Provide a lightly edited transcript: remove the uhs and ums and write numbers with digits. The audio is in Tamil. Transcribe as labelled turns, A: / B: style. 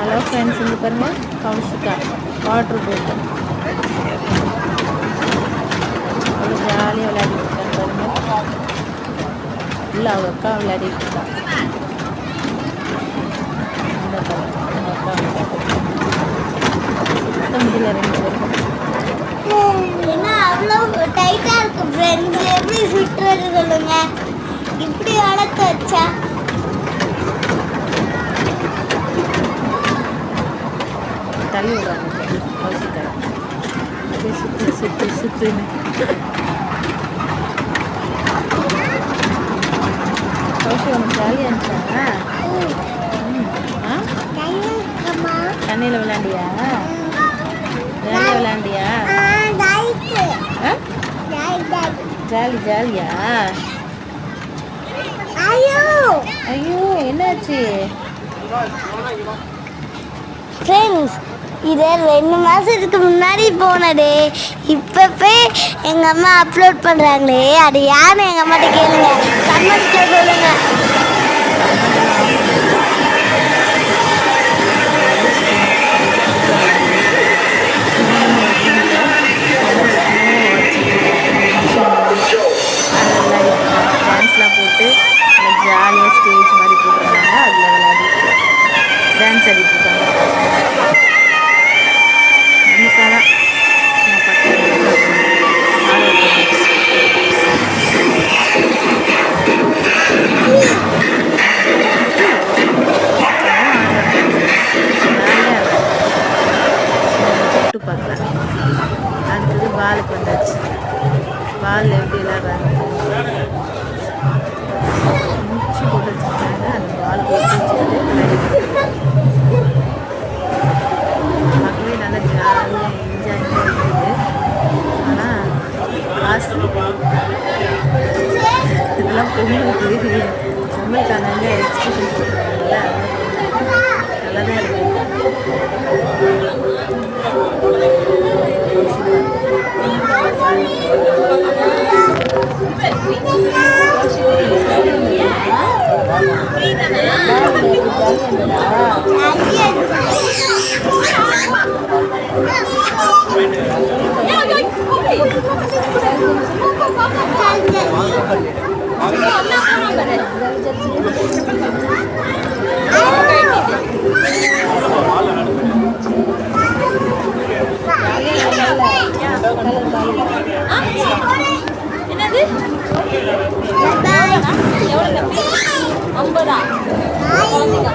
A: ஹலோ ஃப்ரெண்ட்ஸ், இங்கே பாருங்கள் கௌஷிகா வாட்ரு போட்டு அவ்வளோ ஜாலியாக விளையாடிட்டு இருக்காங்க பாருங்கள். இல்லை அவங்க அக்கா விளையாடிட்டு இருக்காங்க. இந்த அக்கா சுத்த முடியல ரெண்டு பேருக்கும்.
B: ஏன்னா அவ்வளோ டைட்டாக இருக்குது ஃப்ரெண்ட்ஸ். எப்படி சுற்றுறது சொல்லுங்க. இப்படி வளர்த்து வச்சா
A: தள்ளி விடுறாங்க கௌஷிகா. அப்படியே சுற்று சுற்று சுற்றுன்னு கௌஷிகா உனக்கு ஜாலியாக இருந்துச்சா? தண்ணியில் விளையாண்டியா? ஜாலியாக விளையாண்டியா? ஜாலி ஜாலியா? ஐயோ என்னாச்சு?
B: ஃப்ரெண்ட்ஸ், இது 2 மாதத்துக்கு முன்னாடி போனது. இப்போ எங்கள் அம்மா அப்லோட் பண்ணுறாங்களே, அது யாருன்னு எங்கள் அம்மாட்ட கேளுங்க. கமெண்ட்ல சொல்லுங்க.
A: டான்ஸ்லாம் போட்டு ஜாலியாக ஸ்டேஜ் மாதிரி போட்டுருந்தாங்க. அதில் விளையாடிட்டு டான்ஸ் ஆடிட்டுருக்காங்க. நமக்காக நான் தொட்டு பார்க்குறேன். அடுத்தது பாலுக்கு வந்தாச்சு. பால் எப்படி விளையாடுறாங்க முடிச்சு போட்டு வச்சுருக்காங்க. அந்த பால் போட்டு வச்சுக்கிட்டு பார்க்கவே நல்லா ஜாலியாக என்ஜாய்மெண்ட் இருக்குது. ஆனால் காசு இதெல்லாம் பொங்கலுக்கு அங்கங்கே எக்ஸ்பிரஷன் போட்டுருக்காங்கல்ல, நல்லா தான் இருக்குது. என்னது 50